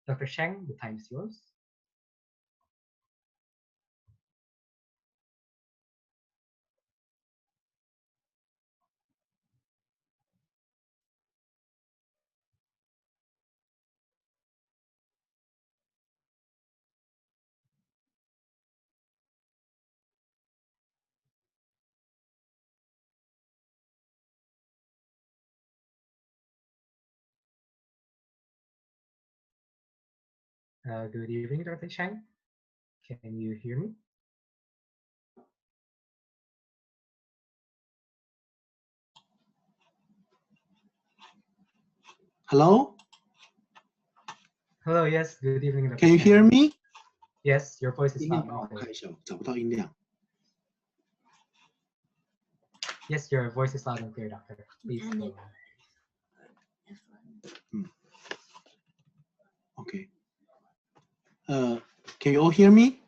Dr. Sheng, the time is yours. Good evening, Dr. Sheng. Can you hear me? Hello? Hello, yes, good evening, Dr. Can you Sheng. hear me? Yes, your voice is 音量 loud 帮我 and 开 clear. 一下，我找不到音量。 Yes, your voice is loud and clear, Doctor. Please go ahead. Okay. Can you all hear me?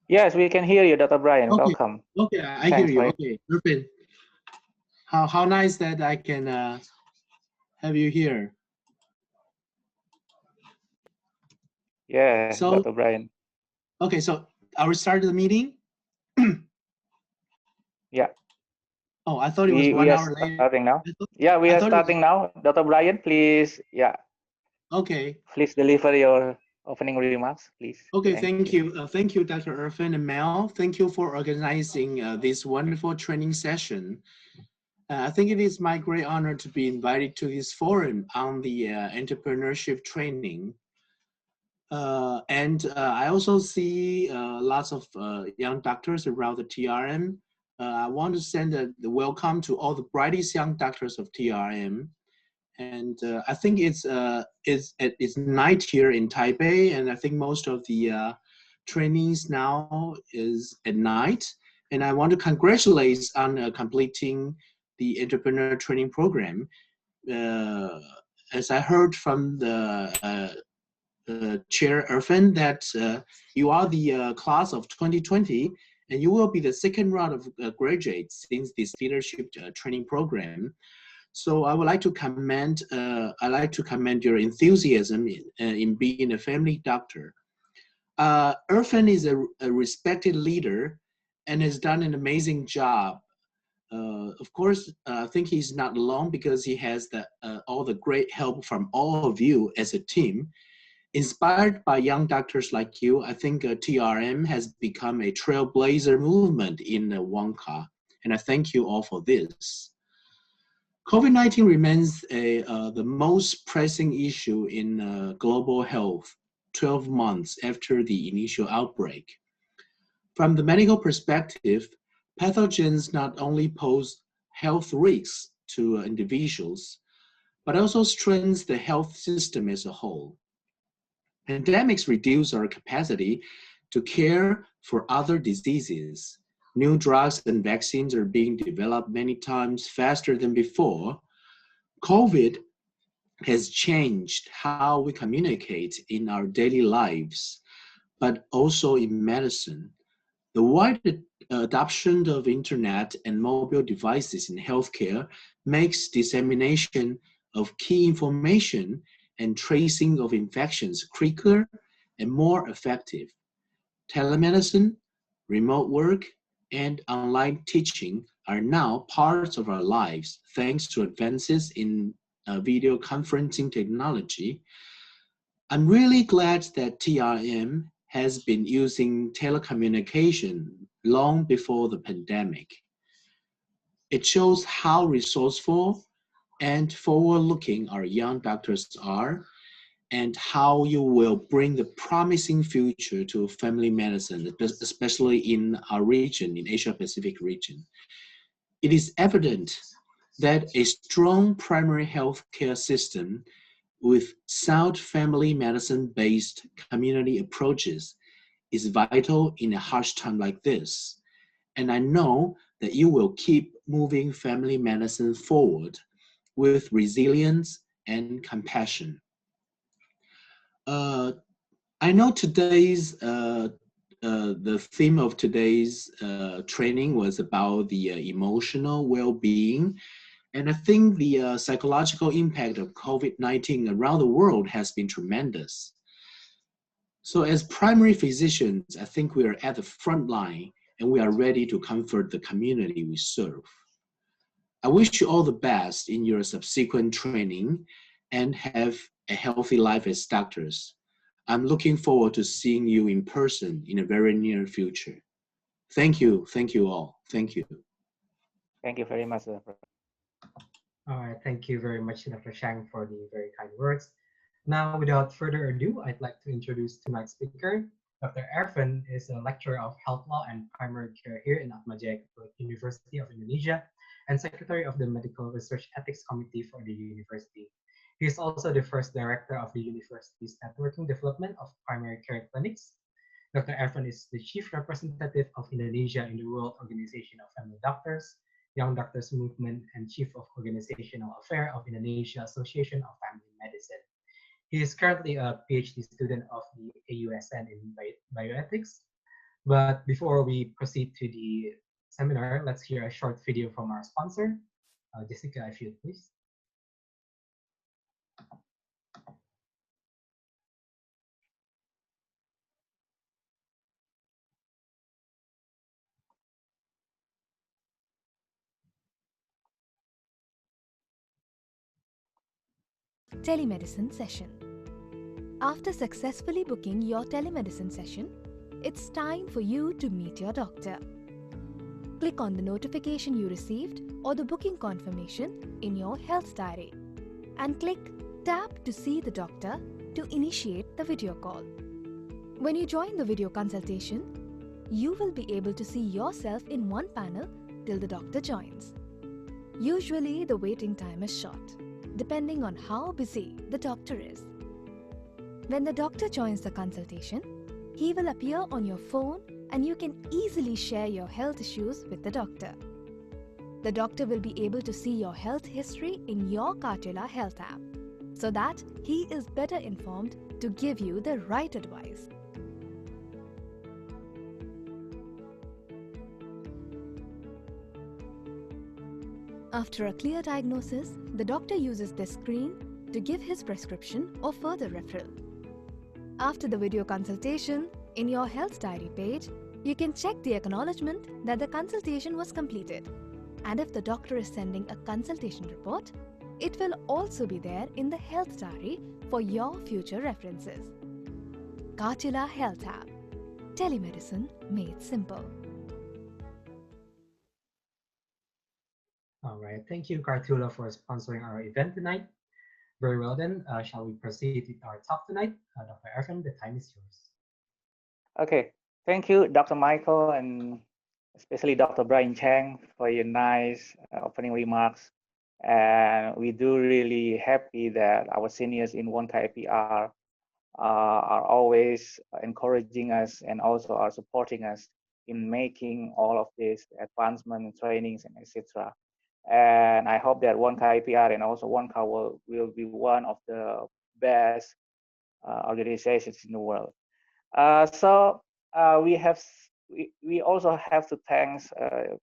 Yes, we can hear you, Dr. Brian. Okay. Welcome. Okay, I hear Thanks you. for- Okay, perfect. How nice that I can have you here. Yes, So- Dr. Brian. Okay, so are we starting the meeting? Yeah. Oh, I thought it was We 1 are hour later. starting now. I thought- Yeah, we I are thought it was- starting now. Dr. Brian, please, Okay. please deliver your opening remarks, please. Okay, thank you. Thank you, Dr. Irfan and Mel. Thank you for organizing this wonderful training session. I think it is my great honor to be invited to this forum on the entrepreneurship training. I also see lots of young doctors around the TRM. I want to send the welcome to all the brightest young doctors of TRM. And I think it's night here in Taipei, and I think most of the trainings now is at night. And I want to congratulate on completing the entrepreneur training program. As I heard from the Chair Irfan that you are the class of 2020, and you will be the second round of graduates since this leadership training program. So I would like to commend. I like to commend your enthusiasm in being a family doctor. Irfan is a respected leader and has done an amazing job. Of course, I think he's not alone because he has all the great help from all of you as a team. Inspired by young doctors like you, I think TRM has become a trailblazer movement in Wonka, and I thank you all for this. COVID-19 remains the most pressing issue in global health 12 months after the initial outbreak. From the medical perspective, pathogens not only pose health risks to individuals, but also strains the health system as a whole. Pandemics reduce our capacity to care for other diseases. New drugs and vaccines are being developed many times faster than before. COVID has changed how we communicate in our daily lives, but also in medicine. The wide adoption of internet and mobile devices in healthcare makes dissemination of key information and tracing of infections quicker and more effective. Telemedicine, remote work, and online teaching are now parts of our lives thanks to advances in video conferencing technology. I'm really glad that TRM has been using telecommunication long before the pandemic. It shows how resourceful and forward-looking our young doctors are, and how you will bring the promising future to family medicine, especially in our region, in Asia Pacific region. It is evident that a strong primary health care system with sound family medicine-based community approaches is vital in a harsh time like this. And I know that you will keep moving family medicine forward with resilience and compassion. I know today's, the theme of today's training was about the emotional well-being. And I think the psychological impact of COVID-19 around the world has been tremendous. So as primary physicians, I think we are at the front line and we are ready to comfort the community we serve. I wish you all the best in your subsequent training and have a healthy life as doctors. I'm looking forward to seeing you in person in a very near future. Thank you all. Thank you. Thank you very much. All right, thank you very much, Dr. Shang, for the very kind words. Now, without further ado, I'd like to introduce tonight's speaker. Dr. Ervan is a lecturer of health law and primary care here in Atmajaya University of Indonesia and secretary of the Medical Research Ethics Committee for the university. He is also the first director of the university's networking development of primary care clinics. Dr. Ervan is the chief representative of Indonesia in the World Organization of Family Doctors, Young Doctors Movement, and chief of organizational affairs of Indonesia Association of Family Medicine. He is currently a PhD student of the AUSN in bioethics. But before we proceed to the seminar, let's hear a short video from our sponsor. Jessica, if you'd please. Telemedicine session. After successfully booking your telemedicine session, it's time for you to meet your doctor. Click on the notification you received or the booking confirmation in your health diary and click Tap to see the doctor to initiate the video call. When you join the video consultation, you will be able to see yourself in one panel till the doctor joins. Usually, the waiting time is short, depending on how busy the doctor is. When the doctor joins the consultation, he will appear on your phone and you can easily share your health issues with the doctor. The doctor will be able to see your health history in your Kartela Health app, so that he is better informed to give you the right advice. After a clear diagnosis, the doctor uses this screen to give his prescription or further referral. After the video consultation, in your health diary page, you can check the acknowledgement that the consultation was completed. And if the doctor is sending a consultation report, it will also be there in the health diary for your future references. Kartela Health app. Telemedicine made simple. All right, thank you, Kartula, for sponsoring our event tonight. Very well then, shall we proceed with our talk tonight? Dr. Ervan, the time is yours. Okay, thank you, Dr. Michael, and especially Dr. Brian Chang for your nice opening remarks. And we do really happy that our seniors in 1KPR are always encouraging us and also are supporting us in making all of this advancement, trainings, and etc. And I hope that 1KPR and also 1K will be one of the best organizations in the world. We also have to thank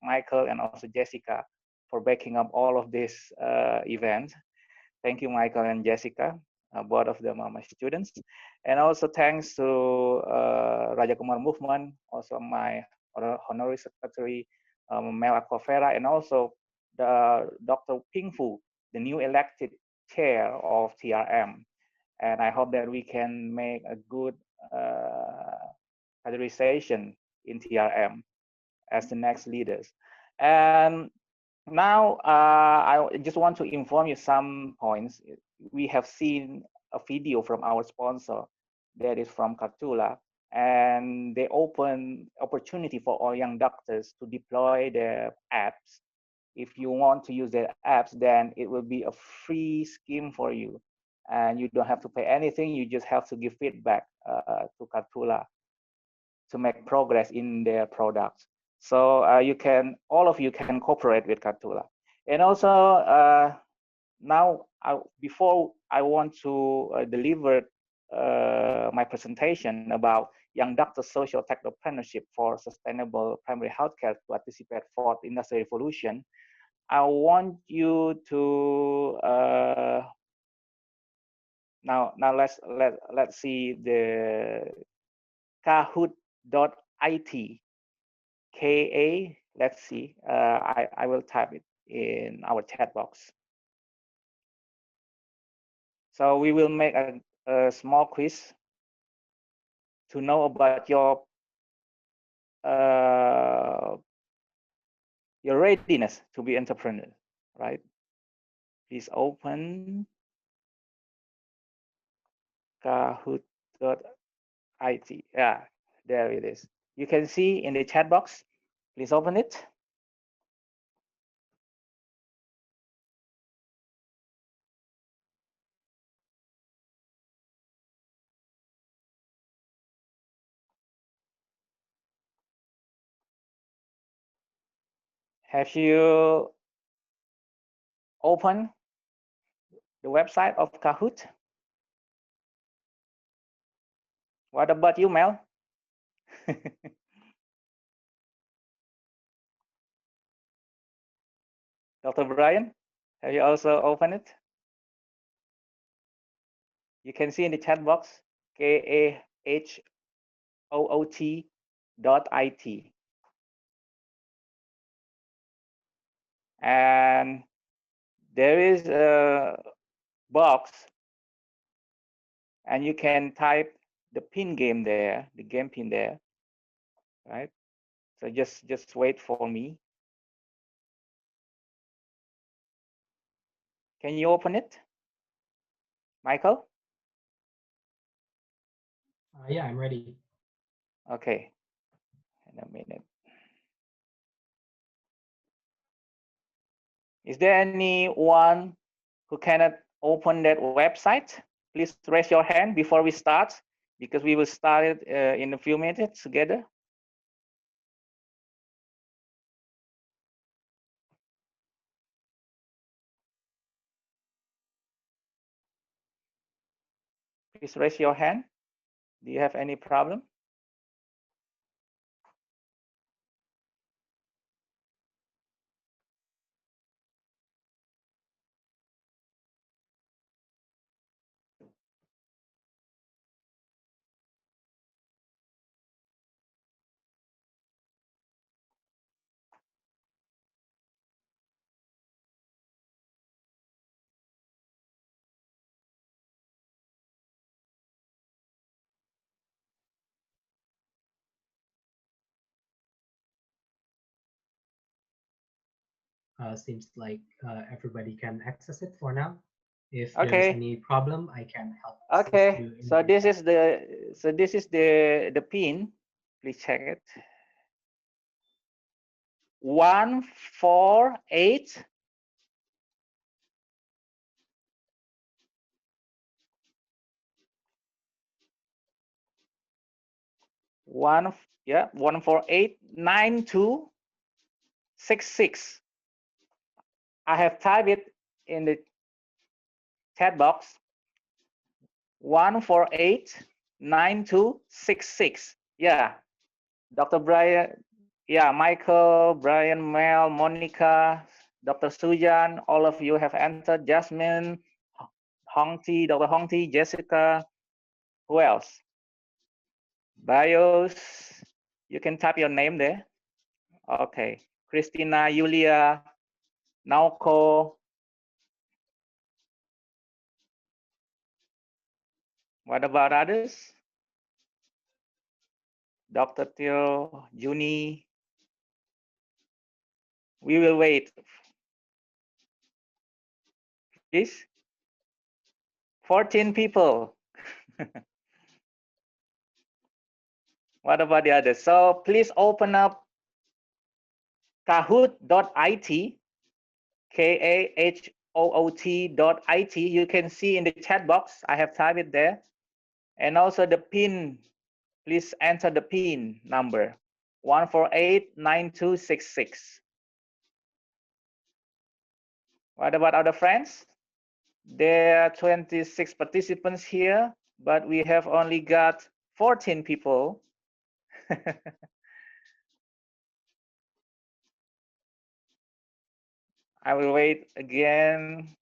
Michael and also Jessica for backing up all of this event. Thank you, Michael and Jessica. Both of them are my students. And also thanks to Rajakumar Movement, also my honorary secretary, Mel Aquafera, and also Dr. Ping Fu, the new elected chair of TRM. And I hope that we can make a good categorization in TRM as the next leaders. And now I just want to inform you some points. We have seen a video from our sponsor that is from Kartula, and they open opportunity for all young doctors to deploy their apps. If you want to use their apps, then it will be a free scheme for you. And you don't have to pay anything. You just have to give feedback to Kartula to make progress in their products. So all of you can cooperate with Kartula. And also now, before I want to deliver my presentation about young doctor social technopreneurship for sustainable primary healthcare to anticipate fourth industrial revolution, I want you to now let's see the kahoot.it. Let's see. I will type it in our chat box. So we will make a small quiz to know about your readiness to be entrepreneur, right? Please open kahoot.it. Yeah, there it is. You can see in the chat box. Please open it. Have you opened the website of Kahoot? What about you, Mel? Dr. Brian, have you also opened it? You can see in the chat box, kahoot.it. And there is a box, and you can type the pin game there, the game pin there, right? So just wait for me. Can you open it, Michael? Yeah, I'm ready. Okay, in a minute. Is there anyone who cannot open that website? Please raise your hand before we start, because we will start it in a few minutes together. Please raise your hand. Do you have any problem? Seems like everybody can access it for now. If there's Okay. any problem, I can help assist Okay. you in So the this chat. is the pin. Please check it. 148 1489266. I have typed it in the chat box. 1489266. Yeah, Dr. Brian, yeah, Michael, Brian, Mel, Monica, Dr. Sujan, all of you have entered. Jasmine, Hongti, Dr. Hongti, Jessica, who else? Bios, you can type your name there. Okay, Christina, Yulia, Nauko. What about others? Dr. Theo, Juni. We will wait. Please. 14 people. What about the others? So please open up kahoot.it, kahoot.it. You can see in the chat box, I have typed it there. And also the pin, please enter the pin number, 1489266. What about other friends? There are 26 participants here, but we have only got 14 people. I will wait again.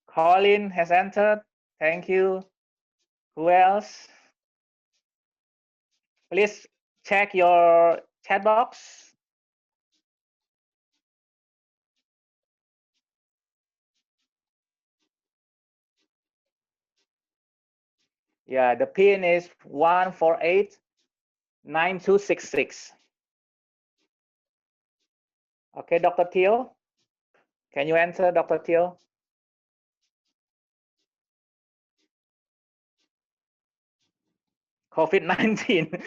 Colin has entered. Thank you. Who else? Please check your chat box. Yeah, the pin is 1489266. Okay, Dr. Theo, can you enter, Dr. Theo? COVID-19.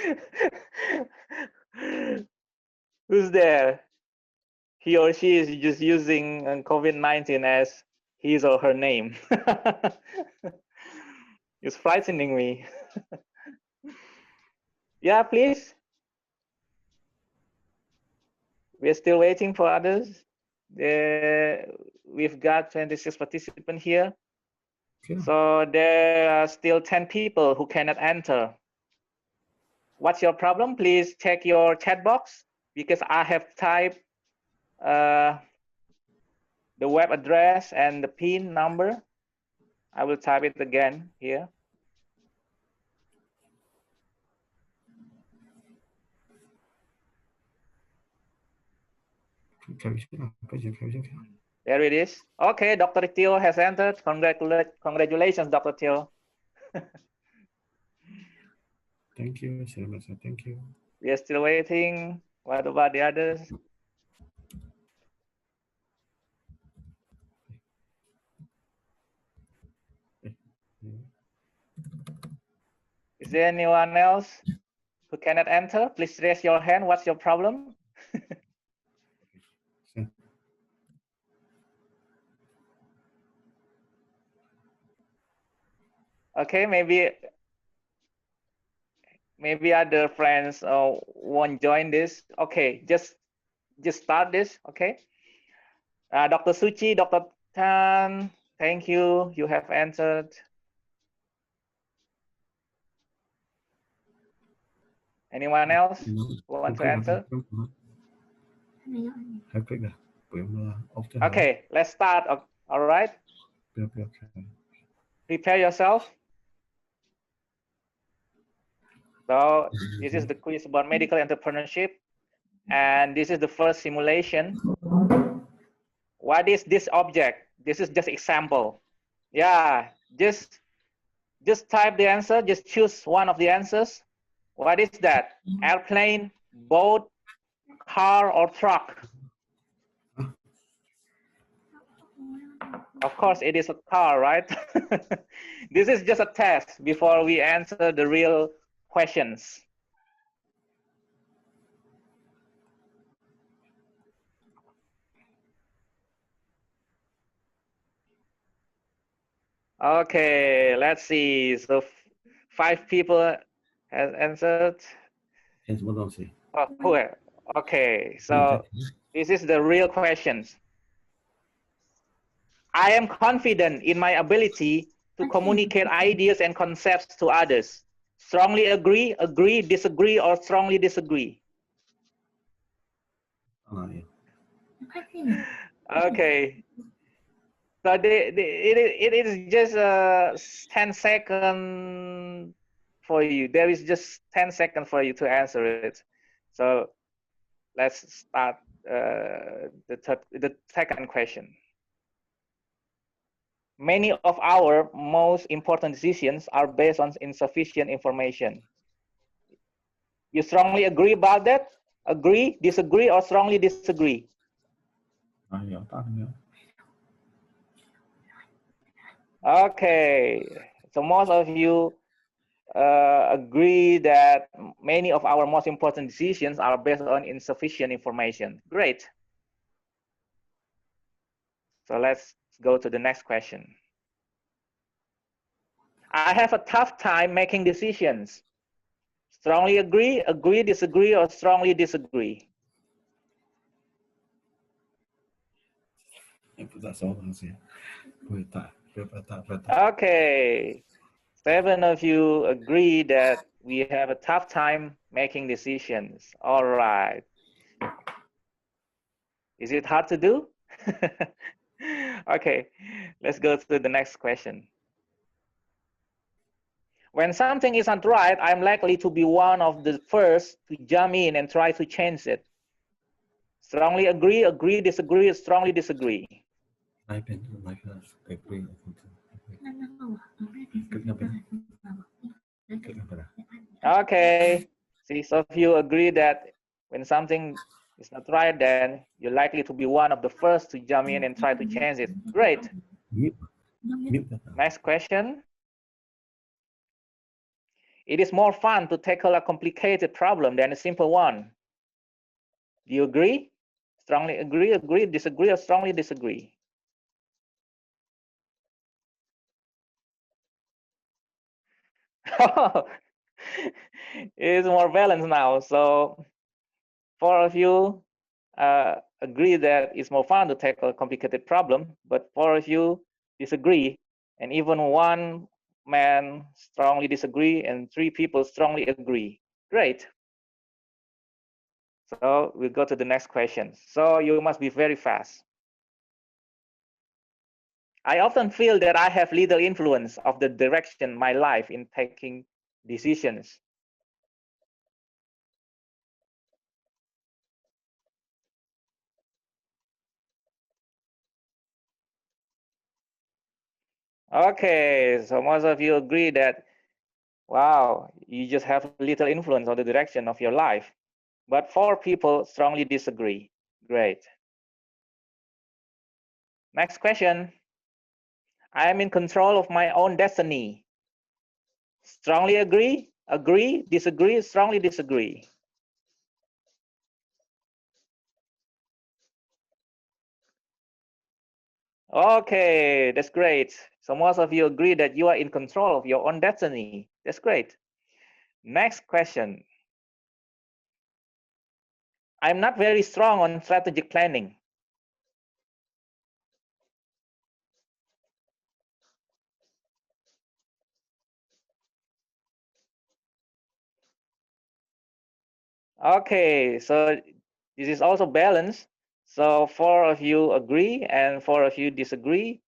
Who's there? He or she is just using COVID-19 as his or her name. It's frightening me. Yeah, please. We're still waiting for others. We've got 26 participants here. Okay. So there are still 10 people who cannot enter. What's your problem? Please check your chat box because I have typed the web address and the PIN number. I will type it again here. There it is. Okay, Dr. Theo has entered. Congratulations, Dr. Theo. Thank you, thank you. We are still waiting. What about the others? Is there anyone else who cannot enter? Please raise your hand. What's your problem? Okay, maybe other friends won't join this. Okay, just start this. Okay. Dr. Suchi, Dr. Tan, thank you. You have answered. Anyone else who want to answer? Okay, let's start. All right. Prepare yourself. So this is the quiz about medical entrepreneurship. And this is the first simulation. What is this object? This is just example. Yeah, just type the answer. Just choose one of the answers. What is that? Airplane, boat, car, or truck? Of course, it is a car, right? This is just a test before we answer the real questions. Okay, let's see. So 5 people has answered. Oh, who? Okay, so this is the real questions. I am confident in my ability to communicate ideas and concepts to others. Strongly agree, disagree, or strongly disagree? Okay. So it is just 10 seconds for you. There is just 10 seconds for you to answer it. So let's start the second question. Many of our most important decisions are based on insufficient information. You strongly agree about that? Agree, disagree, or strongly disagree? Okay, so most of you agree that many of our most important decisions are based on insufficient information. Great. So let's go to the next question. I have a tough time making decisions. Strongly agree, disagree, or strongly disagree? Okay, 7 of you agree that we have a tough time making decisions. All right. Is it hard to do? Okay, let's go to the next question. When something isn't right, I'm likely to be one of the first to jump in and try to change it. Strongly agree, agree, disagree, strongly disagree. I agree. Okay, 6 of you agree that when something is not right, then you're likely to be one of the first to jump in and try to change it. Great. Next question. It is more fun to tackle a complicated problem than a simple one. Do you agree? Strongly agree, agree, disagree, or strongly disagree? It's more balanced now. So 4 of you agree that it's more fun to tackle a complicated problem, but 4 of you disagree, and even 1 man strongly disagree, and 3 people strongly agree. Great. So we'll go to the next question. So you must be very fast. I often feel that I have little influence of the direction my life in taking decisions. Okay, so most of you agree that, wow, you just have little influence on the direction of your life. But 4 people strongly disagree. Great. Next question. I am in control of my own destiny. Strongly agree, agree, disagree, strongly disagree. Okay, that's great. So most of you agree that you are in control of your own destiny. That's great. Next question. I'm not very strong on strategic planning. Okay, so this is also balanced. So 4 of you agree and 4 of you disagree,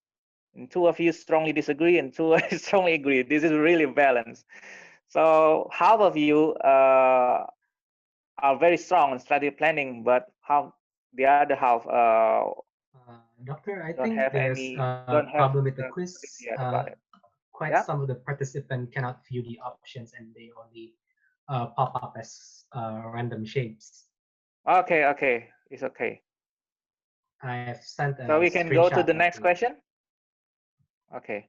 and 2 of you strongly disagree and 2 strongly agree. This is really balanced. So half of you are very strong in strategic planning, but half the other half Doctor, I don't think have there's any, a don't have problem with the the quiz. yet about it. Quite Yeah. some of the participants cannot view the options and they only pop up as random shapes. Okay, okay, it's okay. I've sent So a we can go to screenshot the of next the. question. Okay.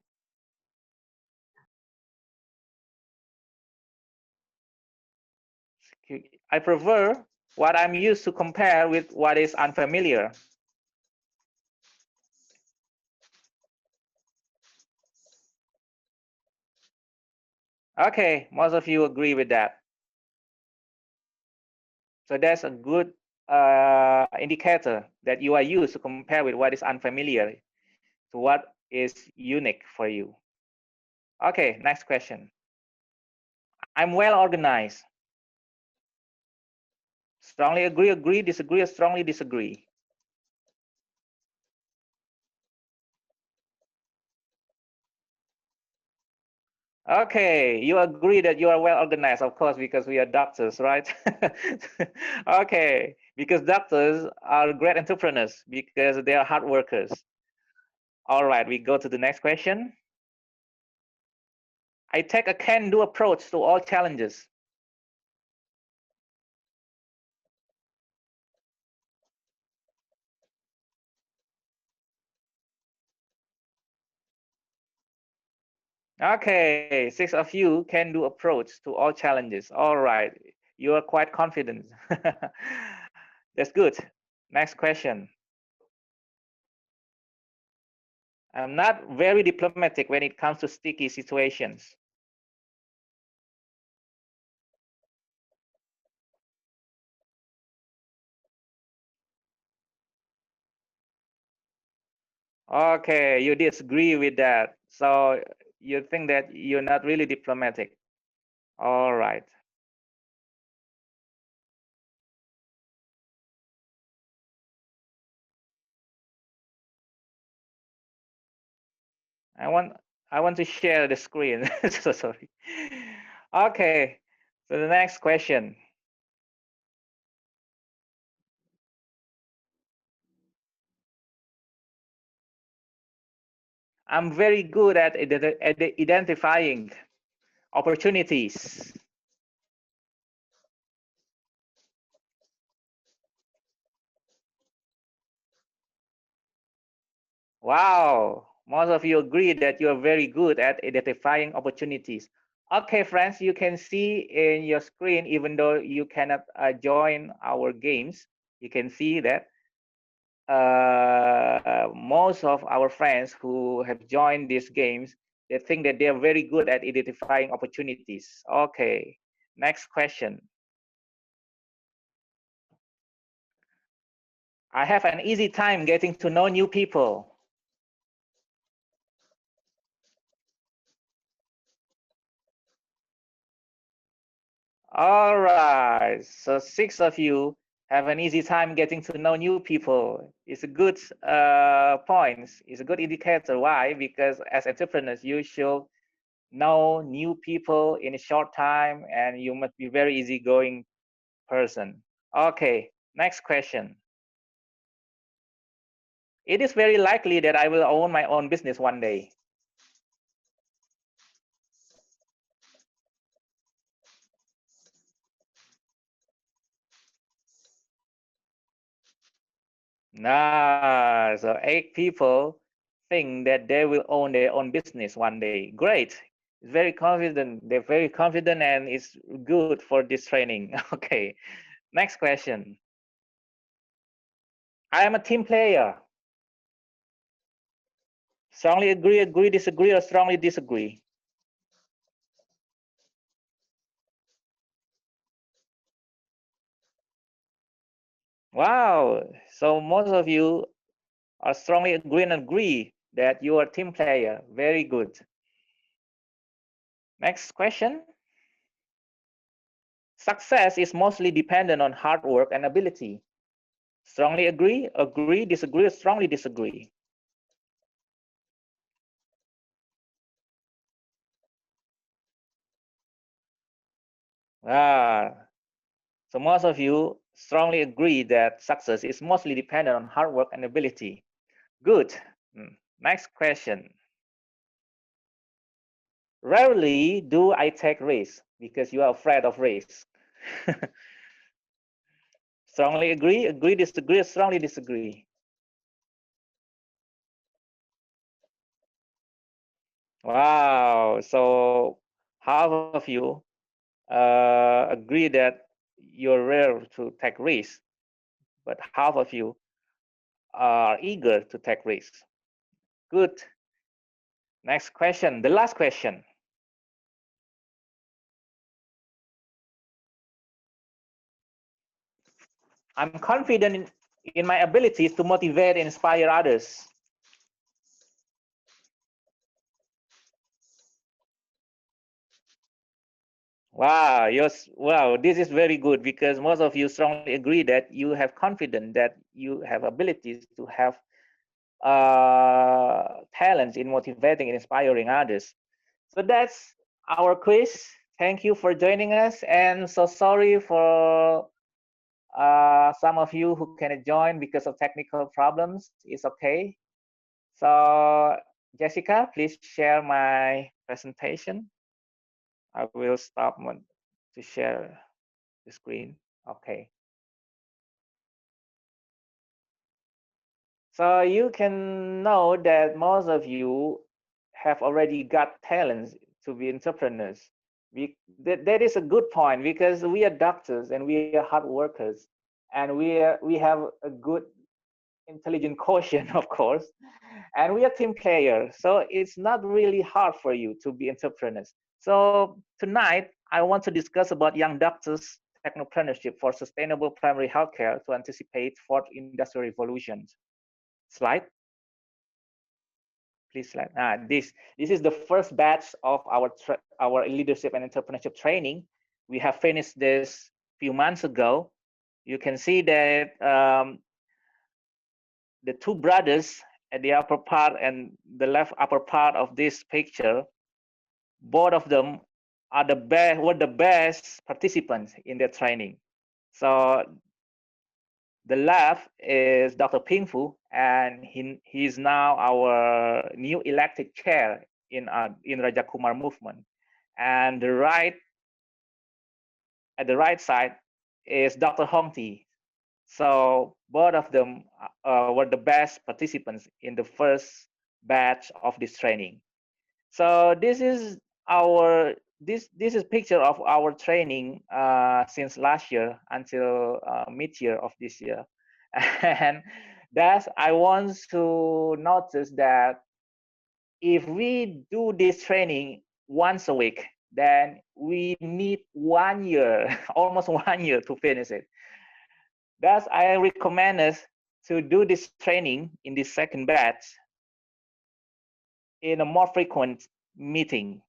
I prefer what I'm used to compare with what is unfamiliar. Okay, most of you agree with that. So that's a good indicator that you are used to compare with what is unfamiliar to what is unique for you. Okay, next question. I'm well organized. Strongly agree, agree, disagree, or strongly disagree. Okay, you agree that you are well organized, of course, because we are doctors, right? Okay, because doctors are great entrepreneurs because they are hard workers. All right, we go to the next question. I take a can-do approach to all challenges. Okay, 6 of you can do approach to all challenges. All right, you are quite confident. That's good. Next question. I'm not very diplomatic when it comes to sticky situations. Okay, you disagree with that. So you think that you're not really diplomatic. All right. I want to share the screen. So sorry. Okay. So the next question. I'm very good at identifying opportunities. Wow, most of you agree that you are very good at identifying opportunities. Okay, friends, you can see in your screen, even though you cannot join our games, you can see that most of our friends who have joined these games, they think that they are very good at identifying opportunities. Okay, next question. I have an easy time getting to know new people. All right, so 6 of you have an easy time getting to know new people. It's a good point. It's a good indicator. Why? Because as entrepreneurs, you should know new people in a short time, and you must be very easygoing person. Okay, next question. It is very likely that I will own my own business one day. Nah, so 8 people think that they will own their own business one day. Great. It's very confident. They're very confident and it's good for this training. Okay. Next question. I am a team player. Strongly agree, agree, disagree, or strongly disagree? Wow. So most of you are strongly agree and agree that you are a team player. Very good. Next question. Success is mostly dependent on hard work and ability. Strongly agree, agree, disagree, or strongly disagree? Ah, so most of you strongly agree that success is mostly dependent on hard work and ability. Good. Next question. Rarely do I take risks because you are afraid of risk. Strongly agree, agree, disagree, or strongly disagree? Wow. So half of you agree that you're rare to take risks, but half of you are eager to take risks. Good. Next question, the last question. I'm confident in my abilities to motivate and inspire others. Wow, yes, wow, this is very good because most of you strongly agree that you have confidence that you have abilities to have talents in motivating and inspiring others. So that's our quiz. Thank you for joining us, and so sorry for some of you who cannot join because of technical problems. It's okay. So Jessica, please share my presentation. I will stop to share the screen. Okay. So you can know that most of you have already got talents to be entrepreneurs. That is a good point because we are doctors and we are hard workers, and we have a good intelligent quotient, of course, and we are team players. So it's not really hard for you to be entrepreneurs. So tonight I want to discuss about young doctors technopreneurship for sustainable primary healthcare to anticipate fourth industrial revolutions. Slide, please. Slide. This is the first batch of our leadership and entrepreneurship training. We have finished this few months ago. You can see that the two brothers at the upper part and the left upper part of this picture, both of them are were the best participants in their training. So the left is Dr. Ping Fu, and he is now our new elected chair in Rajakumar Movement. And at the right side is Dr. Hong Ti. So both of them were the best participants in the first batch of this training. So this is this is picture of our training since last year until mid-year of this year. And that's, I want to notice that if we do this training once a week, then we need 1 year, almost 1 year to finish it. Thus, I recommend us to do this training in the second batch in a more frequent meeting,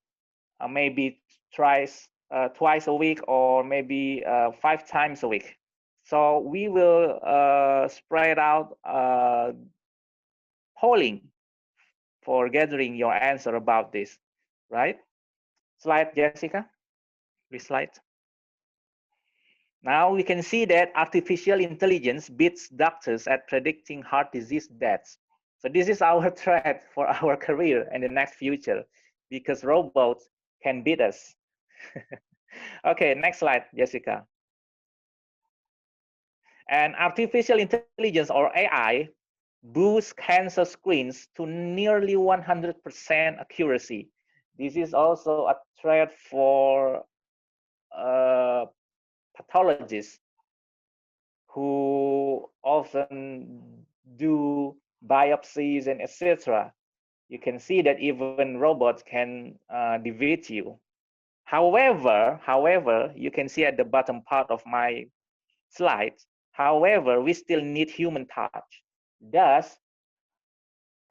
maybe twice a week, or maybe 5 times a week. So we will spread out polling for gathering your answer about this, right? Slide, Jessica, please slide. Now we can see that artificial intelligence beats doctors at predicting heart disease deaths. So this is our threat for our career in the next future, because robots can beat us. Okay, next slide, Jessica. And artificial intelligence, or AI, boosts cancer screens to nearly 100% accuracy. This is also a threat for pathologists who often do biopsies and etc. You can see that even robots can defeat you. However, you can see at the bottom part of my slide, however, we still need human touch. Thus,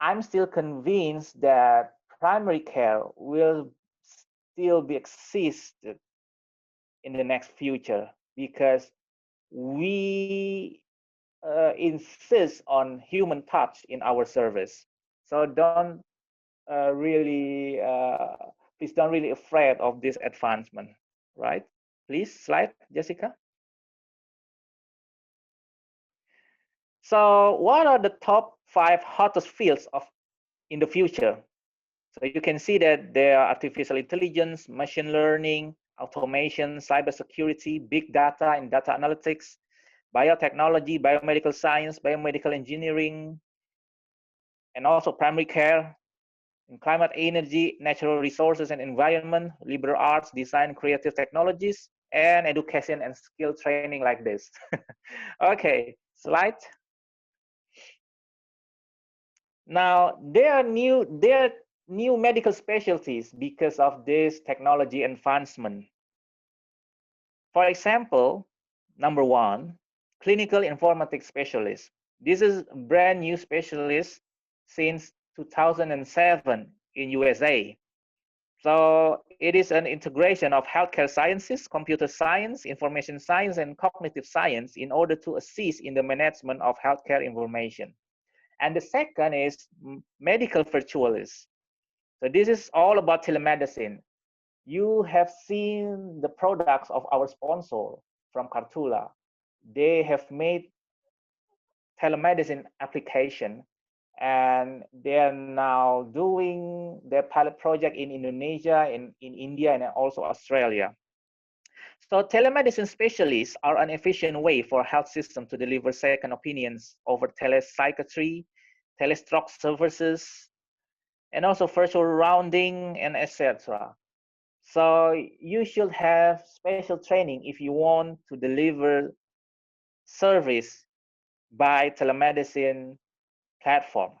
I'm still convinced that primary care will still be existed in the next future, because we insist on human touch in our service. So don't please don't really afraid of this advancement, right? Please slide, Jessica. So what are the top 5 hottest fields in the future? So you can see that there are artificial intelligence, machine learning, automation, cybersecurity, big data and data analytics, biotechnology, biomedical science, biomedical engineering, and also primary care, and climate, energy, natural resources and environment, liberal arts, design, creative technologies, and education and skill training like this. Okay, slide. Now there are new medical specialties because of this technology advancement. For example, number 1, clinical informatics specialist. This is a brand new specialist since 2007 in USA. So it is an integration of healthcare sciences, computer science, information science, and cognitive science in order to assist in the management of healthcare information. And the second is medical virtualist. So this is all about telemedicine. You have seen the products of our sponsor from Cartula. They have made telemedicine application, and they're now doing their pilot project in Indonesia, in India, and also Australia. So telemedicine specialists are an efficient way for health system to deliver second opinions over telepsychiatry, telestroke services, and also virtual rounding, and etc. So you should have special training if you want to deliver service by telemedicine platform.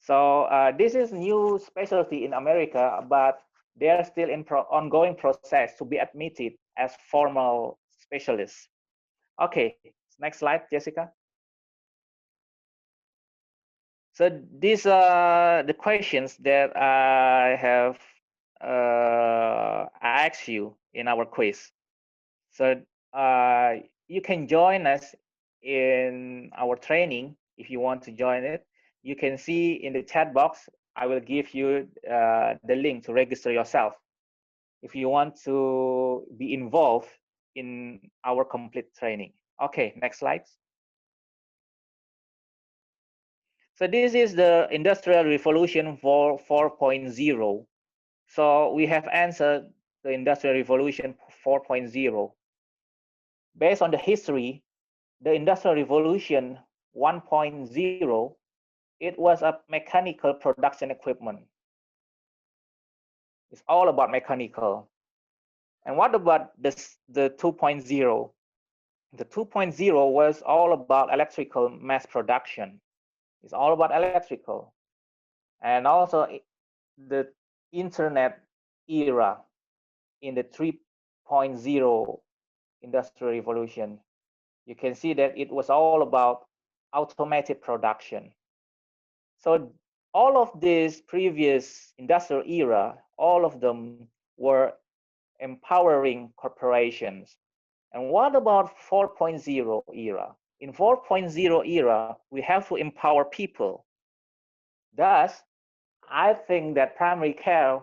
So this is new specialty in America, but they are still in ongoing process to be admitted as formal specialists. Okay, next slide, Jessica. So these are the questions that I have asked you in our quiz. So you can join us in our training if you want to join it. You can see in the chat box, I will give you the link to register yourself if you want to be involved in our complete training. Okay, next slide. So this is the Industrial Revolution 4.0. So we have answered the Industrial Revolution 4.0. Based on the history, the Industrial Revolution 1.0, it was a mechanical production equipment. It's all about mechanical. And what about the 2.0? The 2.0 was all about electrical mass production. It's all about electrical. And also the internet era in the 3.0 industrial revolution. You can see that it was all about automated production. So all of this previous industrial era, all of them were empowering corporations. And what about 4.0 era? In 4.0 era, we have to empower people. Thus, I think that primary care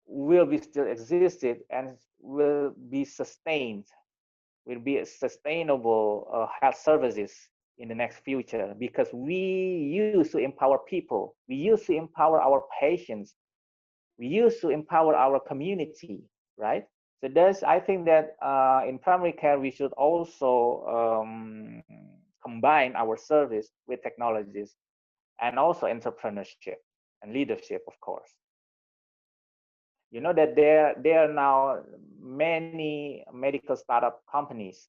will be still existed and will be sustained, will be sustainable health services in the next future, because we used to empower people, we used to empower our patients, we used to empower our community, right? So thus, I think that in primary care, we should also combine our service with technologies and also entrepreneurship and leadership, of course. You know that there are now many medical startup companies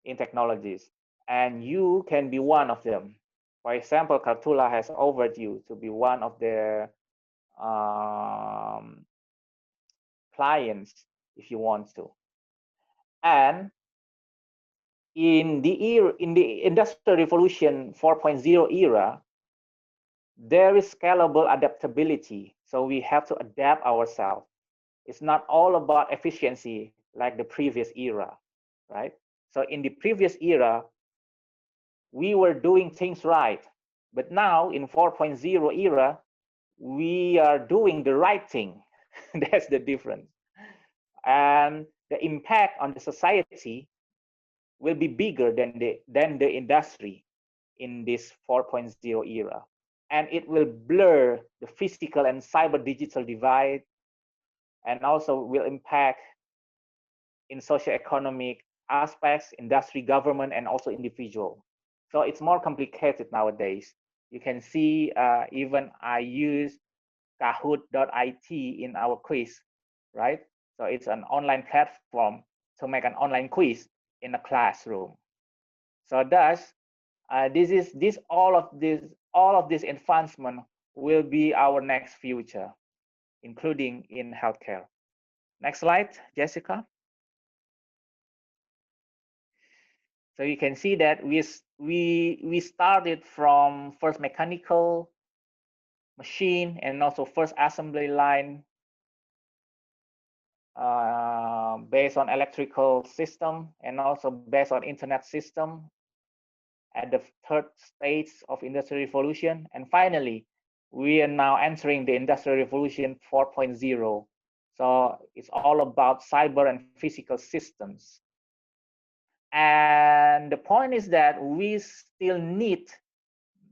in technologies, and you can be one of them. For example, Kartula has offered you to be one of their clients if you want to. And in the Industrial Revolution 4.0 era, there is scalable adaptability. So we have to adapt ourselves. It's not all about efficiency like the previous era, right? So in the previous era, we were doing things right. But now in 4.0 era, we are doing the right thing. That's the difference. And the impact on the society will be bigger than the industry in this 4.0 era. And it will blur the physical and cyber digital divide, and also will impact in socioeconomic aspects, industry, government, and also individual. So it's more complicated nowadays. You can see even I use Kahoot.it in our quiz, right? So it's an online platform to make an online quiz in a classroom. So thus, all of this advancement will be our next future, including in healthcare. Next slide, Jessica. So you can see that we started from first mechanical machine and also first assembly line based on electrical system and also based on internet system at the third stage of industrial revolution. And finally, we are now entering the industrial revolution 4.0. So it's all about cyber and physical systems. And the point is that we still need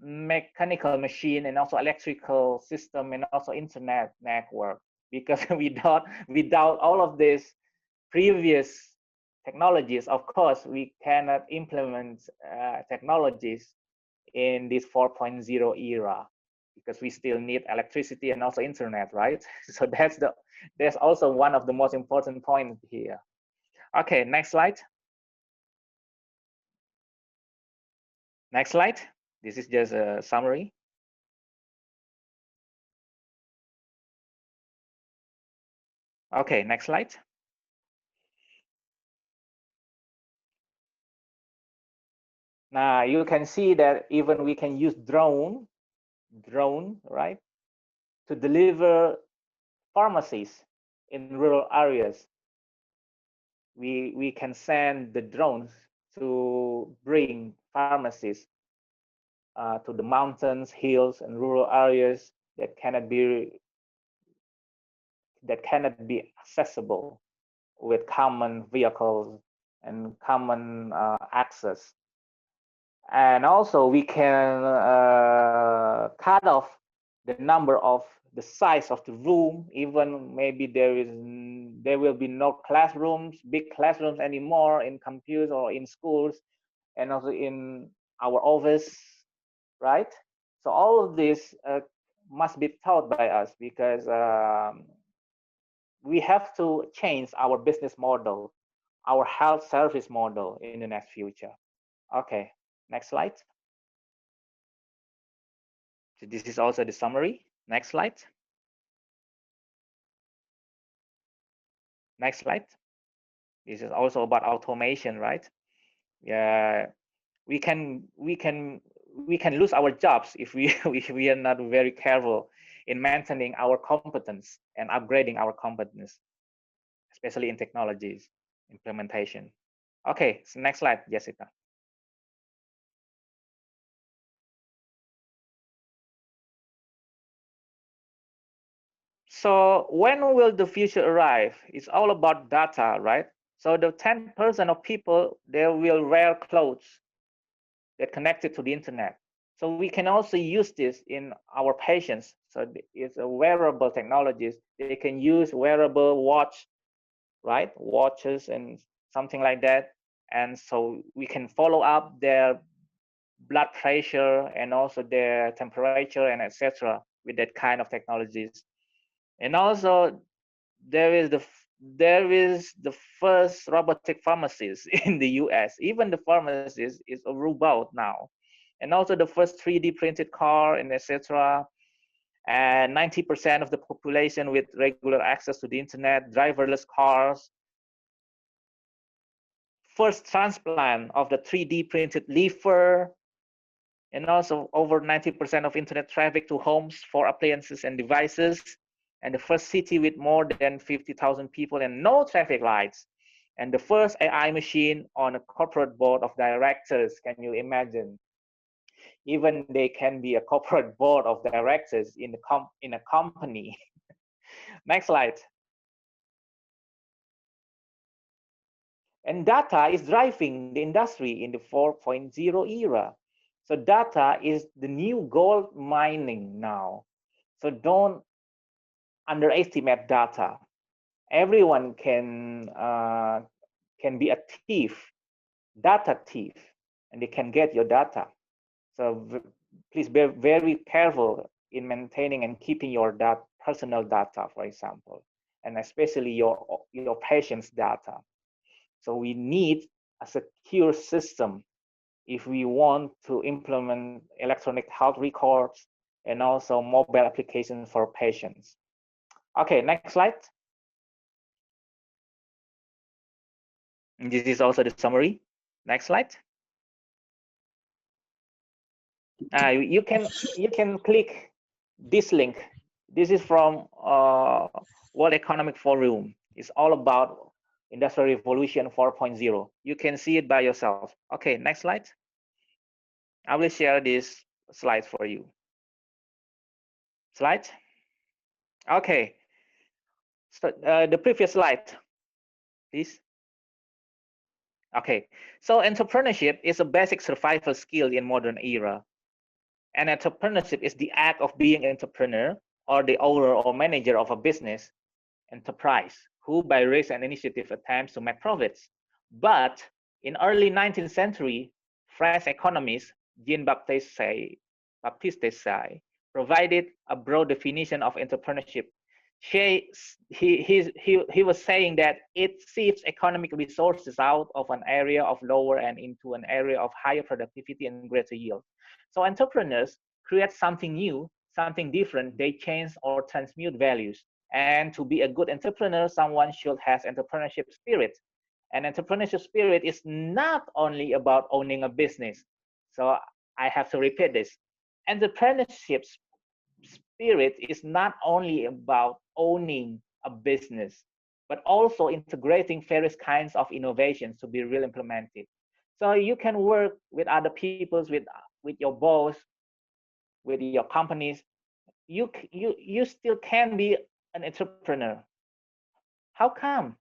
mechanical machine and also electrical system and also internet network, because without all of these previous technologies, of course, we cannot implement technologies in this 4.0 era, because we still need electricity and also internet, right? So that's also one of the most important points here. Okay, next slide. Next slide. This is just a summary. Okay, next slide. Now you can see that even we can use drone, right, to deliver pharmacies in rural areas. We can send the drones to bring pharmacies to the mountains, hills, and rural areas that cannot be accessible with common vehicles and common access. And also we can cut off the number of the size of the room. Even maybe there will be no classrooms, big classrooms anymore in computers or in schools, and also in our office, right? So all of this must be taught by us, because we have to change our business model, our health service model in the next future. Okay, next slide. So this is also the summary. Next slide. Next slide. This is also about automation, right? Yeah, we can lose our jobs if we if we are not very careful in maintaining our competence and upgrading our competence, especially in technologies implementation. Okay, so next slide, Jessica. So when will the future arrive? It's all about data, right? So the 10% of people, they will wear clothes that connected to the internet. So we can also use this in our patients. So it's a wearable technologies. They can use wearable watch, right? Watches and something like that. And so we can follow up their blood pressure and also their temperature and etc. with that kind of technologies. And also there is the first robotic pharmacist in the US. Even the pharmacist is a robot now. And also the first 3D printed car and etc. And 90% of the population with regular access to the internet, driverless cars. First transplant of the 3D printed liver, and also over 90% of internet traffic to homes for appliances and devices, and the first city with more than 50,000 people and no traffic lights, and the first AI machine on a corporate board of directors. Can you imagine? Even they can be a corporate board of directors in a company. Next slide. And data is driving the industry in the 4.0 era. So data is the new gold mining now. So don't underestimate data. Everyone can be a thief, data thief, and they can get your data. So please be very careful in maintaining and keeping your personal data, for example, and especially your patient's data. So we need a secure system if we want to implement electronic health records and also mobile applications for patients. Okay, next slide. And this is also the summary. Next slide. You can click this link. This is from World Economic Forum. It's all about Industrial Revolution 4.0. You can see it by yourself. Okay, next slide. I will share these slides for you. Slide. Okay. So the previous slide, please. Okay. So entrepreneurship is a basic survival skill in modern era. And entrepreneurship is the act of being entrepreneur or the owner or manager of a business enterprise who by risk and initiative attempts to make profits. But in early 19th century, French economist Jean-Baptiste Say provided a broad definition of entrepreneurship. He was saying that it shifts economic resources out of an area of lower and into an area of higher productivity and greater yield. So entrepreneurs create something new, something different. They change or transmute values. And to be a good entrepreneur, someone should have entrepreneurship spirit. And entrepreneurship spirit is not only about owning a business. So I have to repeat this. Entrepreneurship spirit is not only about owning a business, but also integrating various kinds of innovations to be really implemented. So you can work with other people, with with your boss, with your companies, you still can be an entrepreneur. How come?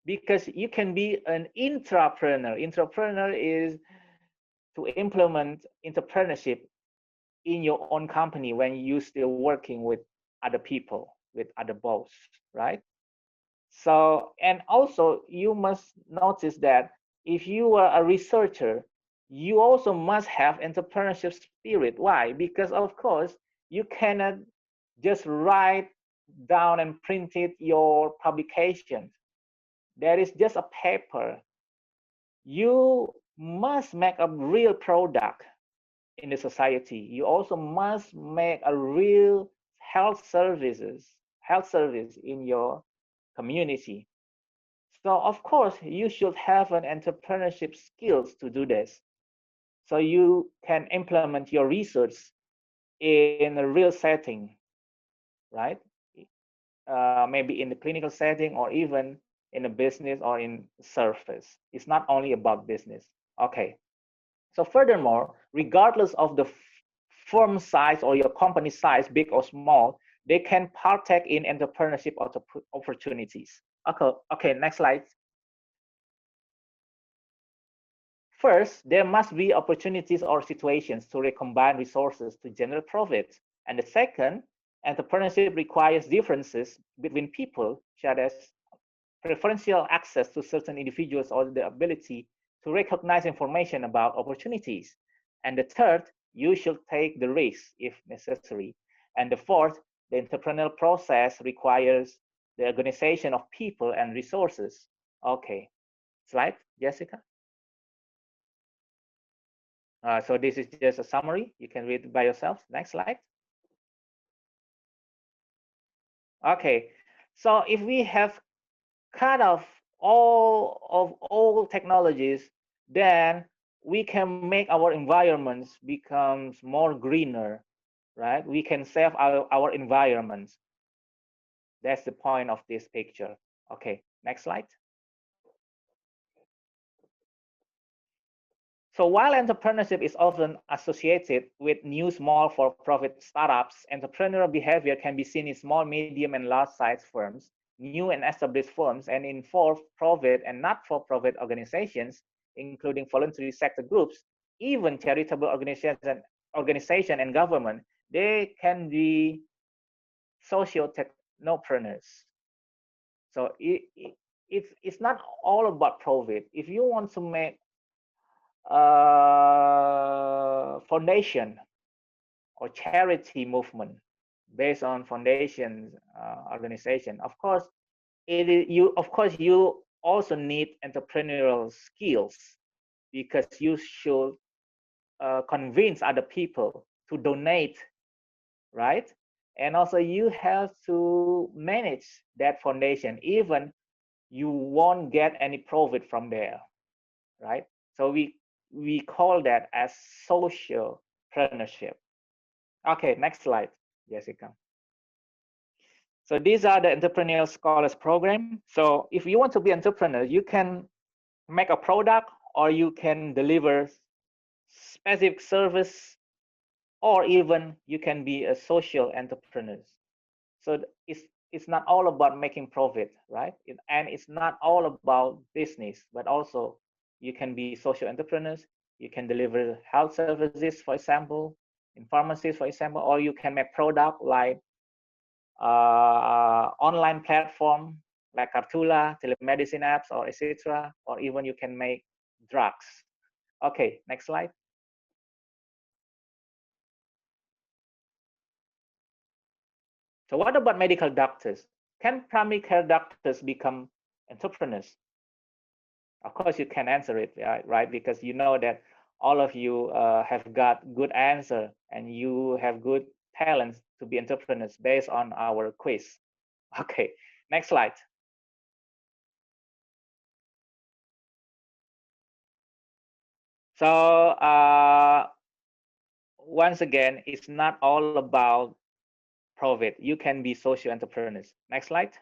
Because you can be an intrapreneur. Intrapreneur is to implement entrepreneurship in your own company when you still working with other people, with other boss, right? So, and also you must notice that if you are a researcher, you also must have entrepreneurship spirit. Why? Because of course you cannot just write down and print it your publications. That is just a paper. You must make a real product in the society. You also must make a real health service in your community. So of course you should have an entrepreneurship skills to do this. So you can implement your research in a real setting, right? Maybe in the clinical setting or even in a business or in service. It's not only about business. Okay. So furthermore, regardless of the firm size or your company size, big or small, they can partake in entrepreneurship opportunities. Okay, next slide. First, there must be opportunities or situations to recombine resources to generate profit. And the second, entrepreneurship requires differences between people, such as preferential access to certain individuals or the ability to recognize information about opportunities. And the third, you should take the risk if necessary. And the fourth, the entrepreneurial process requires the organization of people and resources. Okay, slide, Jessica. So this is just a summary. You can read it by yourself. Next slide. Okay, so if we have cut off all technologies, then we can make our environments becomes more greener, right? We can save our environments. That's the point of this picture. Okay, next slide. So while entrepreneurship is often associated with new small for-profit startups, entrepreneurial behavior can be seen in small, medium, and large-sized firms, new and established firms, and in for-profit and not-for-profit organizations, including voluntary sector groups, even charitable organization and government. They can be social technopreneurs. So it's not all about profit. If you want to make foundation or charity movement based on foundation organization, of course you also need entrepreneurial skills, because you should convince other people to donate, right? And also you have to manage that foundation, even you won't get any profit from there, right? So we call that as socialpreneurship. Okay, next slide, Jessica. So these are the entrepreneurial scholars program. So if you want to be entrepreneur, you can make a product, or you can deliver specific service, or even you can be a social entrepreneur. So it's not all about making profit, right? And it's not all about business, but also you can be social entrepreneurs. You can deliver health services, for example, in pharmacies, for example, or you can make product like online platform like Cartula, telemedicine apps, or etc. Or even you can make drugs. Okay, next slide. So what about medical doctors? Can primary care doctors become entrepreneurs? Of course, you can answer it, right? Because you know that all of you have got good answer, and you have good talents to be entrepreneurs based on our quiz. Okay, next slide. So once again, it's not all about profit. You can be social entrepreneurs. Next slide.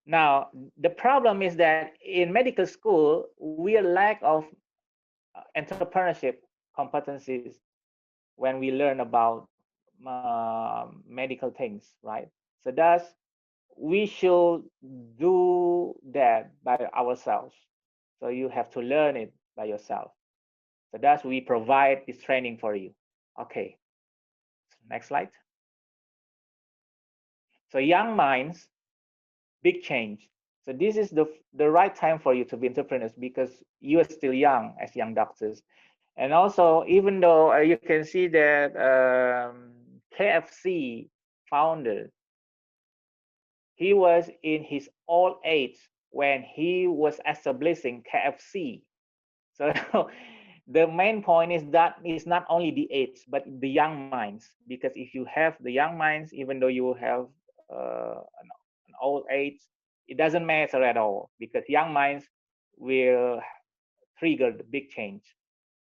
Now, the problem is that in medical school, we are lack of entrepreneurship competencies when we learn about medical things, right? So thus, we should do that by ourselves. So you have to learn it by yourself. So thus, we provide this training for you. Okay, next slide. So young minds, big change. So this is the right time for you to be entrepreneurs because you are still young as young doctors. And also, even though you can see that KFC founder, he was in his old age when he was establishing KFC. So the main point is that it's not only the age, but the young minds. Because if you have the young minds, even though you have an old age, it doesn't matter at all because young minds will trigger the big change.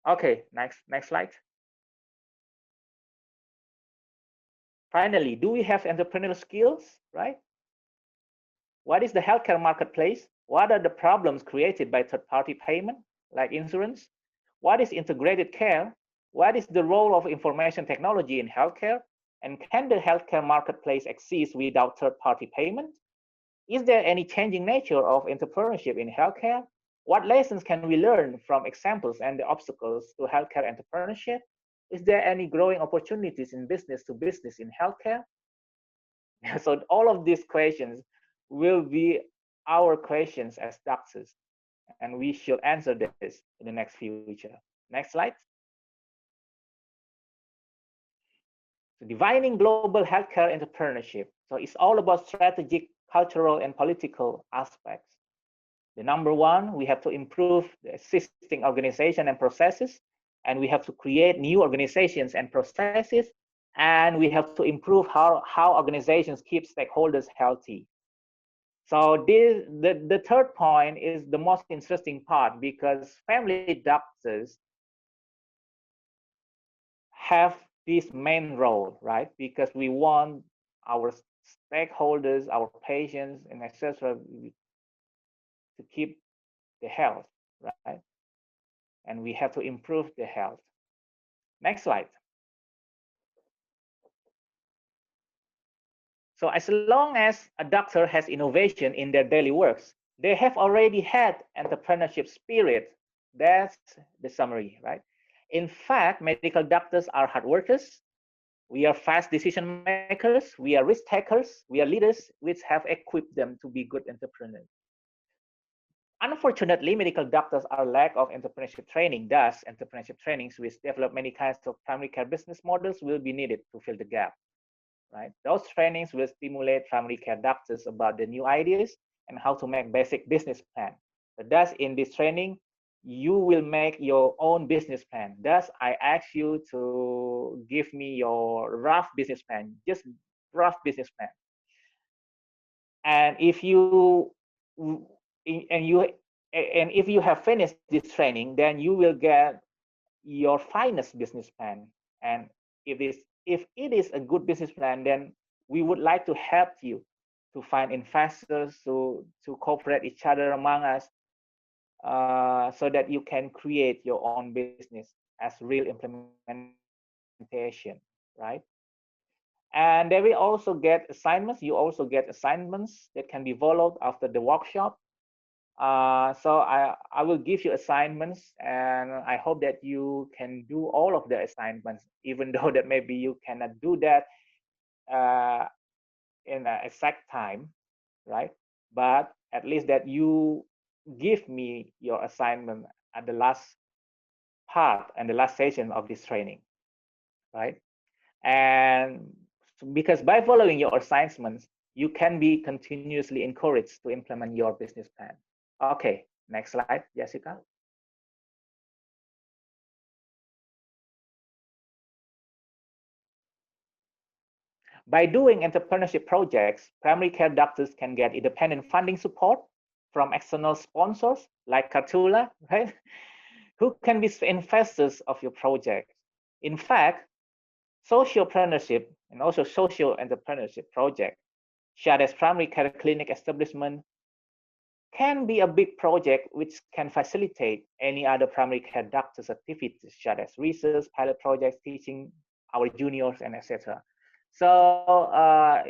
Okay, next slide. Finally, do we have entrepreneurial skills, right? What is the healthcare marketplace? What are the problems created by third-party payment, like insurance? What is integrated care? What is the role of information technology in healthcare? And can the healthcare marketplace exist without third-party payment? Is there any changing nature of entrepreneurship in healthcare? What lessons can we learn from examples and the obstacles to healthcare entrepreneurship? Is there any growing opportunities in business to business in healthcare? So all of these questions will be our questions as doctors, and we should answer this in the next future. Next slide. So defining global healthcare entrepreneurship. So it's all about strategic, cultural, and political aspects. The number one, we have to improve the existing organization and processes, and we have to create new organizations and processes, and we have to improve how organizations keep stakeholders healthy. So the third point is the most interesting part because family doctors have this main role, right? Because we want our stakeholders, our patients, and etc. to keep the health, right? And we have to improve the health. Next slide. So as long as a doctor has innovation in their daily works, they have already had entrepreneurship spirit. That's the summary, right? In fact, medical doctors are hard workers. We are fast decision makers. We are risk takers. We are leaders, which have equipped them to be good entrepreneurs. Unfortunately, medical doctors are lack of entrepreneurship training. Thus, entrepreneurship trainings which develop many kinds of primary care business models will be needed to fill the gap. Right? Those trainings will stimulate primary care doctors about the new ideas and how to make basic business plan. So thus, in this training, you will make your own business plan. Thus, I ask you to give me your rough business plan, just rough business plan. And if you have finished this training, then you will get your finest business plan. And if it is a good business plan, then we would like to help you to find investors, to cooperate each other among us, so that you can create your own business as real implementation, right? And they will also get assignments. You also get assignments that can be followed after the workshop. So I will give you assignments, and I hope that you can do all of the assignments, even though that maybe you cannot do that in an exact time, right? But at least that you give me your assignment at the last part and the last session of this training, right? And because by following your assignments, you can be continuously encouraged to implement your business plan. Okay, next slide, Jessica. By doing entrepreneurship projects, primary care doctors can get independent funding support from external sponsors like Cartula, right? Who can be investors of your project. In fact, socialpreneurship and also social entrepreneurship project such as primary care clinic establishment, can be a big project which can facilitate any other primary care doctors' activities, such as research, pilot projects, teaching our juniors, and etc. So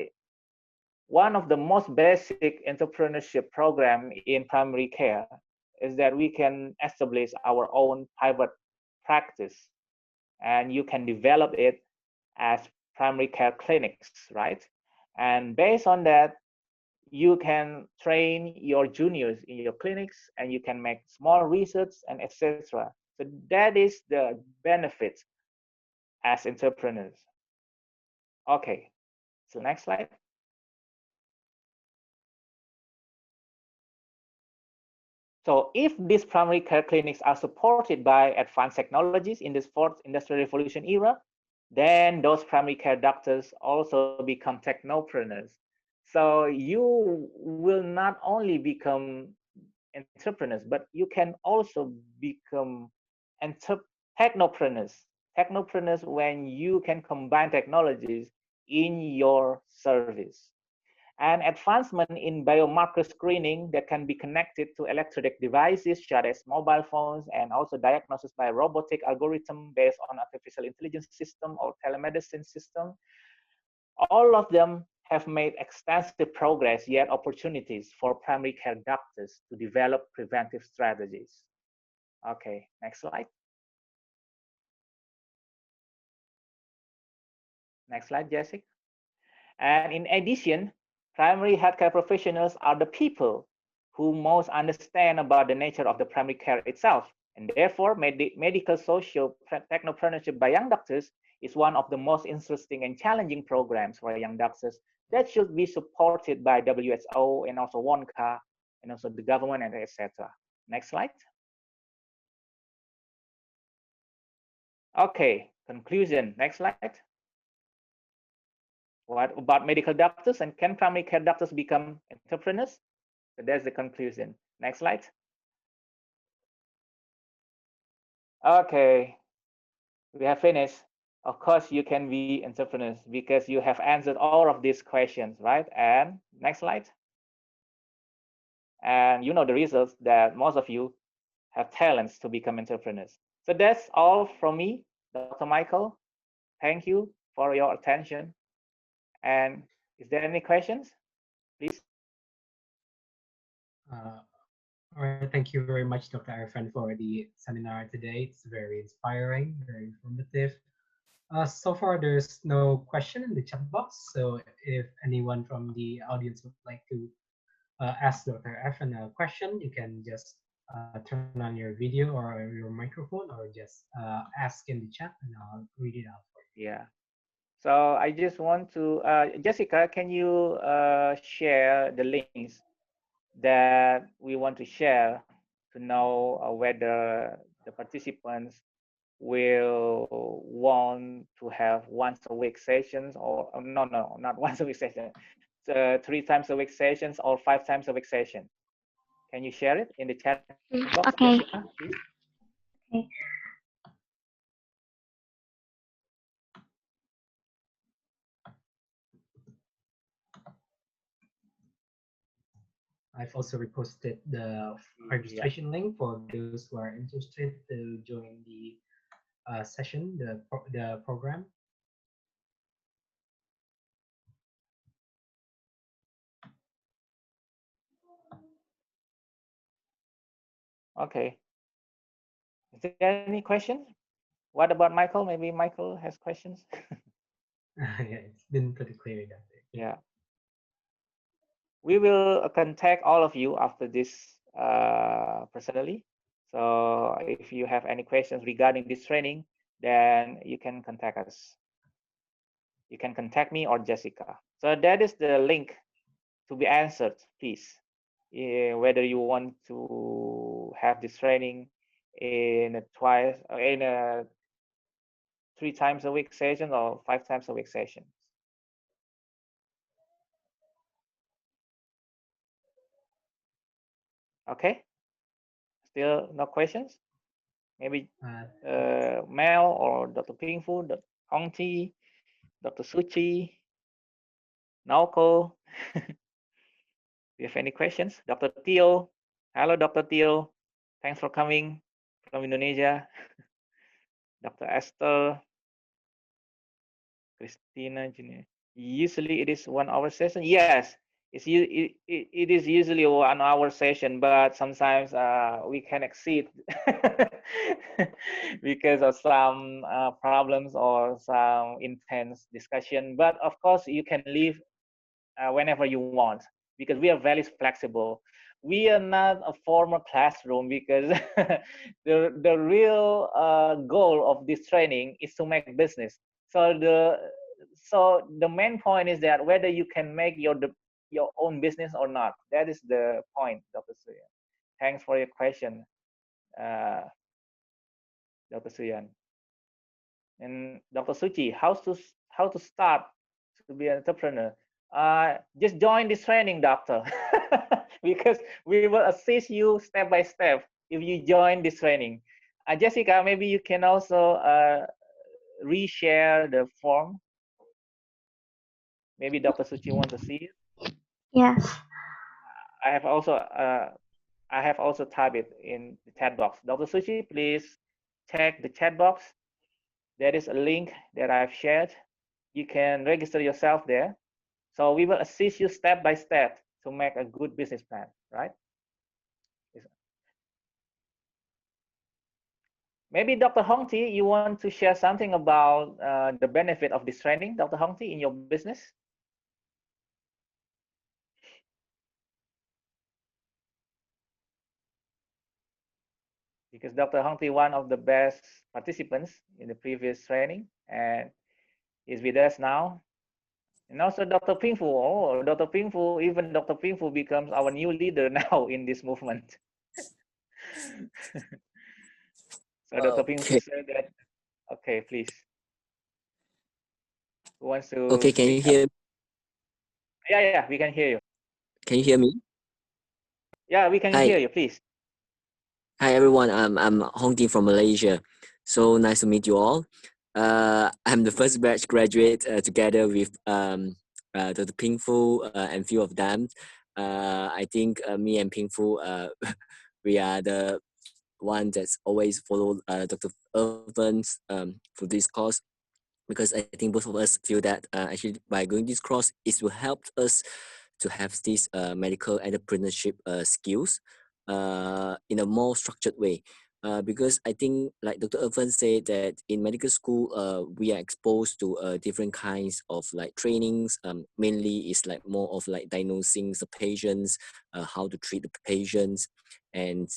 one of the most basic entrepreneurship program in primary care is that we can establish our own private practice, and you can develop it as primary care clinics, right? And based on that, you can train your juniors in your clinics, and you can make small research and etc. So that is the benefit as entrepreneurs. Okay, so next slide. So if these primary care clinics are supported by advanced technologies in this fourth industrial revolution era, then those primary care doctors also become technopreneurs. So you will not only become entrepreneurs, but you can also become technopreneurs. Technopreneurs when you can combine technologies in your service. And advancement in biomarker screening that can be connected to electronic devices such as mobile phones, and also diagnosis by robotic algorithm based on artificial intelligence system or telemedicine system. All of them have made extensive progress, yet opportunities for primary care doctors to develop preventive strategies. Okay, next slide. Next slide, Jessica. And in addition, primary healthcare professionals are the people who most understand about the nature of the primary care itself. And therefore, medical social technopreneurship by young doctors is one of the most interesting and challenging programs for young doctors that should be supported by WHO and also WONCA and also the government and etc. Next slide. Okay, conclusion. Next slide. What about medical doctors, and can primary care doctors become entrepreneurs? So that's the conclusion. Next slide. Okay, we have finished. Of course, you can be entrepreneurs because you have answered all of these questions, right? And next slide. And you know the results that most of you have talents to become entrepreneurs. So that's all from me, Dr. Michael. Thank you for your attention. And is there any questions, please? All right, thank you very much, Dr. Arfan, for the seminar today. It's very inspiring, very informative. So far, there's no question in the chat box. So if anyone from the audience would like to ask Dr. Arfan a question, you can just turn on your video or your microphone, or just ask in the chat, and I'll read it out for you. Yeah. So I just want to, Jessica, can you share the links that we want to share to know whether the participants will want to have once a week sessions, or no, not once a week session, 3 times a week sessions or 5 times a week session? Can you share it in the chat box, Okay. Jessica, please? Okay. I've also reposted the registration link for those who are interested to join the session, the program. Okay. Is there any questions? What about Michael? Maybe Michael has questions. Yeah, it's been pretty clear that way. Yeah. We will contact all of you after this personally. So if you have any questions regarding this training, then you can contact us. You can contact me or Jessica. So that is the link to be answered, please. Whether you want to have this training in a 3 times a week session or 5 times a week session. Okay. Still no questions? Maybe Mel or Dr. Pingfu, Dr. Hongti, Dr. Suchi. Naoko. Do you have any questions? Dr. Tio. Hello, Dr. Tio. Thanks for coming from Indonesia. Dr. Esther, Christina, Junior. Usually it is 1 hour session. Yes, it is usually a 1 hour session, but sometimes we can exceed because of some problems or some intense discussion. But of course, you can leave whenever you want, because we are very flexible. We are not a formal classroom, because the real goal of this training is to make business. So the main point is that whether you can make your own business or not. That is the point, Dr. Suyan. Thanks for your question, uh, Dr. Suyan. And Dr. Suchi, how to start to be an entrepreneur? Just join this training, doctor, because we will assist you step by step if you join this training. Jessica, maybe you can also reshare the form. Maybe Dr. Suchi wants to see it. Yes. I have also typed it in the chat box. Dr. Suchi, please check the chat box. There is a link that I've shared. You can register yourself there. So we will assist you step by step to make a good business plan, right? Maybe Dr. Hongti, you want to share something about the benefit of this training, Dr. Hongti, in your business? Because Dr. Hongti, one of the best participants in the previous training, and is with us now. And also Dr. Pingfu. Oh, Dr. Pingfu, even Dr. Pingfu becomes our new leader now in this movement. So Dr. Pingfu said that, okay, please. Who wants to Okay, can you speak up? hear? Yeah, we can hear you. Can you hear me? Yeah, we can Hi. hear you, please. Hi everyone. I'm Hong Ting from Malaysia. So nice to meet you all. I'm the first batch graduate together with Dr. Ping Fu and few of them. I think me and Ping Fu we are the one that's always follow Dr. Irvan's for this course, because I think both of us feel that actually by going this course, it will help us to have these medical entrepreneurship skills in a more structured way. Because I think, like Dr. Irfan said, that in medical school, we are exposed to different kinds of like trainings. Mainly, it's like more of like diagnosing the patients, how to treat the patients, and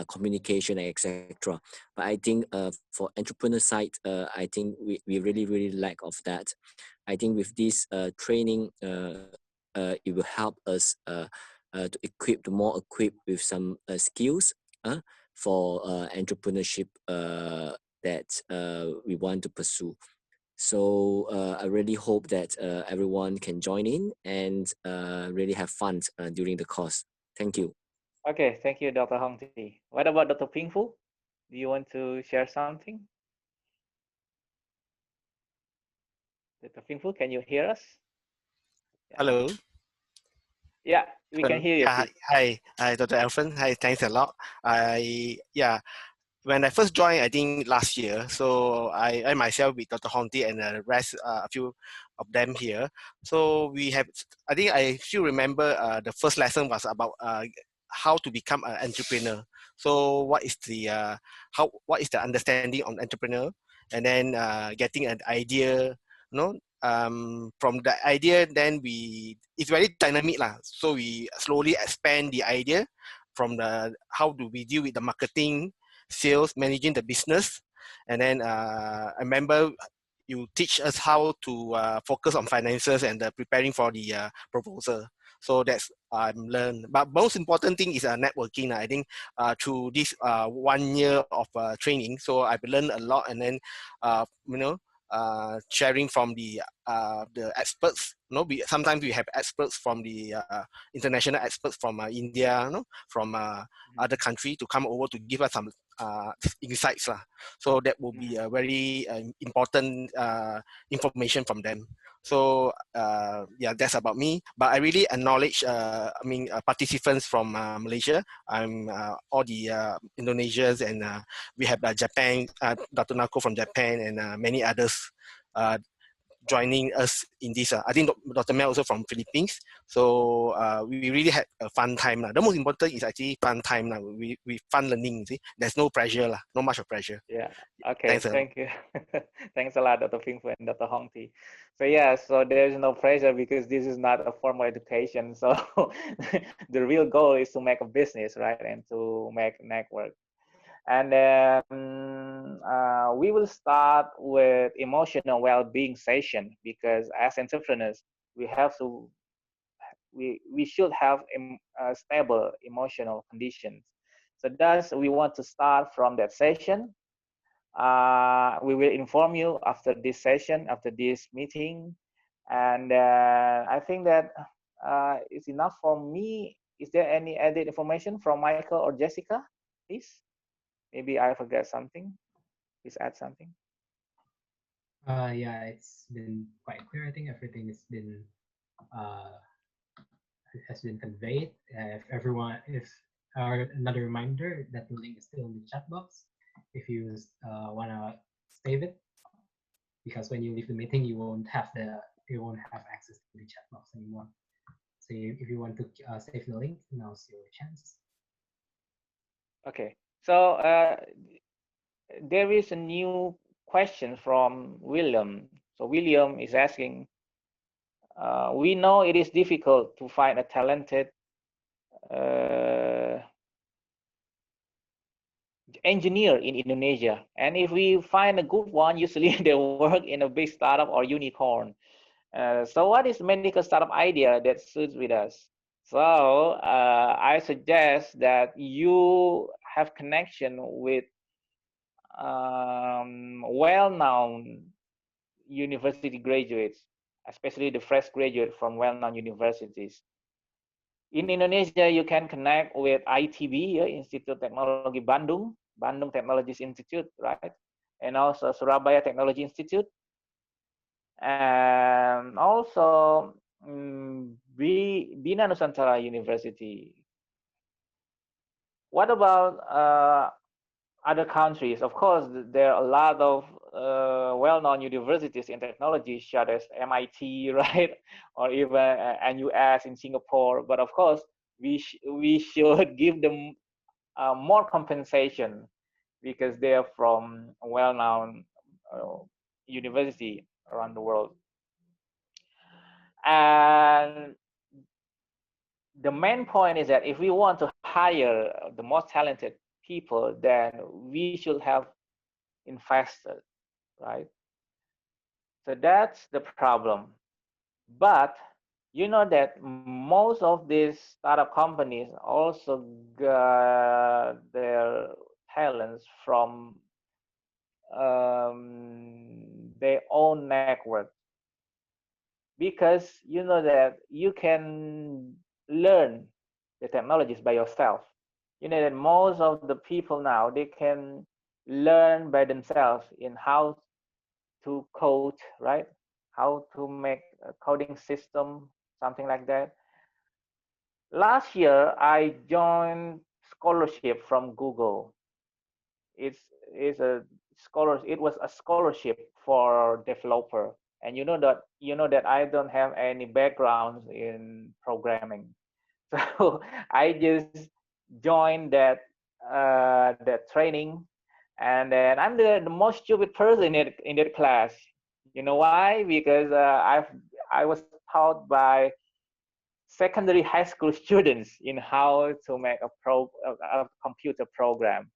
communication, etc. But I think for entrepreneur side, I think we really lack of that. I think with this training, it will help us to more equipped with some skills for entrepreneurship that we want to pursue. So I really hope that everyone can join in and really have fun during the course. Thank you. Okay, thank you, Dr. Hongti. What about Dr. Pingfu? Do you want to share something? Dr. Pingfu, can you hear us? Yeah. Hello. Yeah, we can hear you. Hi, Dr. Alfred. Hi, thanks a lot. When I first joined, I think last year, so I myself with Dr. Honti and the rest, a few of them here. So we have, I think I still remember the first lesson was about how to become an entrepreneur. So what is the understanding of entrepreneur, and then getting an idea, from the idea, then it's very dynamic lah. So we slowly expand the idea from the how do we deal with the marketing, sales, managing the business, and then I remember you teach us how to focus on finances and preparing for the proposal. So that's I'm learned. But most important thing is networking. I think through this 1 year of training, so I've learned a lot, and then sharing from the experts. Sometimes we have experts from the international experts from India, from other country to come over to give us some insights. So that will be a very important information from them. So yeah, that's about me. But I really acknowledge, participants from Malaysia. I'm all the Indonesians, and we have Japan, Dr. Nako from Japan, and many others joining us in this. I think Dr. Mel also from Philippines. So we really had a fun time. The most important is actually fun time. We fun learning. See? There's no pressure, not much of pressure. Yeah. Okay. Thanks. Thank you. Thanks a lot, Dr. Pingfu and Dr. Hongti. So yeah, so there's no pressure because this is not a formal education. So the real goal is to make a business, right, and to make network. And then we will start with emotional well-being session, because as entrepreneurs, we have to we should have stable emotional conditions. So thus, we want to start from that session. We will inform you after this session, after this meeting, and I think that it's enough for me. Is there any added information from Michael or Jessica, please? Maybe I forgot something. Please add something. Yeah, it's been quite clear. I think everything uh, has been conveyed. If another reminder that the link is still in the chat box. If you wanna save it, because when you leave the meeting, you won't have access to the chat box anymore. So if you want to save the link, now's your chance. Okay. So there is a new question from William. So William is asking, we know it is difficult to find a talented engineer in Indonesia. And if we find a good one, usually they work in a big startup or unicorn. So what is medical startup idea that suits with us? So I suggest that you have connection with well-known university graduates, especially the fresh graduate from well-known universities. In Indonesia, you can connect with ITB, Institute Teknologi Bandung, Bandung Technologies Institute, right? And also Surabaya Technology Institute. And also Bina Nusantara University. What about other countries? Of course, there are a lot of well-known universities in technology, such as MIT, right, or even NUS in Singapore. But of course, we should give them more compensation because they are from a well-known university around the world. And the main point is that if we want to hire the most talented people, then we should have invested, right? So that's the problem. But you know that most of these startup companies also got their talents from their own network, because you know that you can learn the technologies by yourself. You know that most of the people now, they can learn by themselves in how to code, right? How to make a coding system, something like that. Last year, I joined scholarship from Google. It's a it was a scholarship for developer. And you know that I don't have any background in programming. So I just joined that training, and then I'm the most stupid person in that class. You know why? Because I was taught by secondary high school students in how to make a computer program.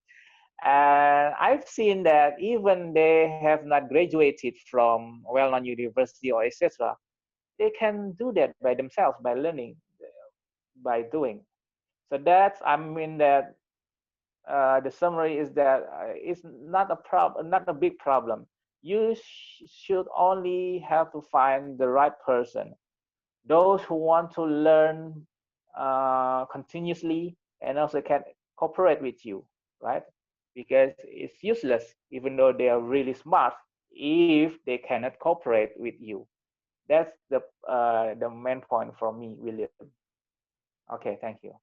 And I've seen that even they have not graduated from well-known university or etc., they can do that by themselves, by learning, by doing. So that's, I mean that the summary is that it's not not a big problem. You should only have to find the right person, those who want to learn continuously and also can cooperate with you, right? because it's useless, even though they are really smart, if they cannot cooperate with you. That's the main point for me, William. Okay, thank you.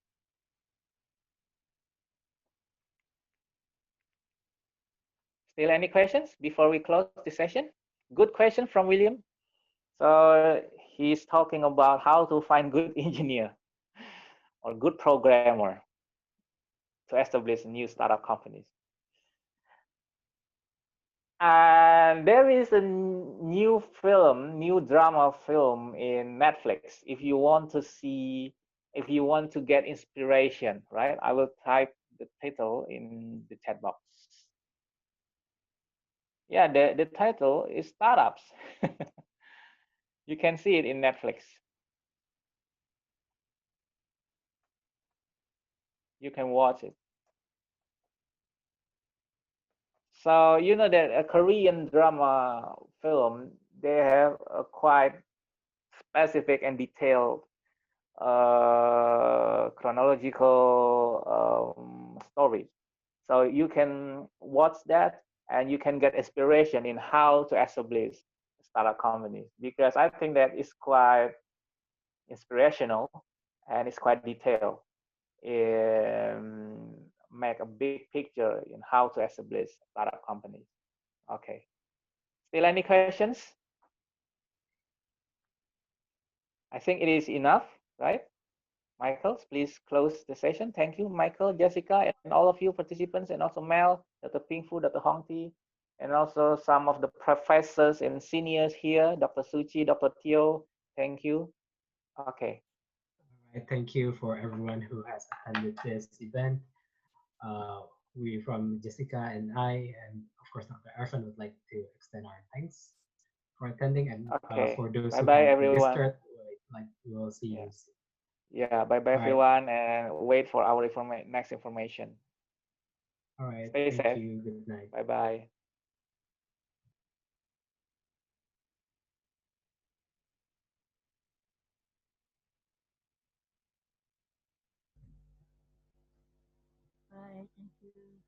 Still any questions before we close the session? Good question from William. So he's talking about how to find good engineer or good programmer to establish new startup companies. And there is a new film, new drama film in Netflix. If you want to see, if you want to get inspiration, right? I will type the title in the chat box. Yeah, the title is Startups. You can see it in Netflix. You can watch it. So you know that a Korean drama film, they have a quite specific and detailed chronological story. So you can watch that and you can get inspiration in how to establish startup companies, because I think that is quite inspirational and it's quite detailed. Make a big picture in how to establish startup companies. Okay. Still any questions? I think it is enough, right? Michael, please close the session. Thank you, Michael, Jessica, and all of you participants, and also Mel, Dr. Pingfu, Dr. Hongti, and also some of the professors and seniors here, Dr. Suchi, Dr. Teo. Thank you. Okay. All right, thank you for everyone who has attended this event. We from Jessica and I, and of course Dr. Erfan, would like to extend our thanks for attending, and Okay. for those Bye who bye, had everyone. registered, like we will see Yeah. you soon. Yeah. Bye bye, All right. everyone, and wait for our next information. All right. Stay Thank safe. you. Good night. Bye bye. Bye. Thank you.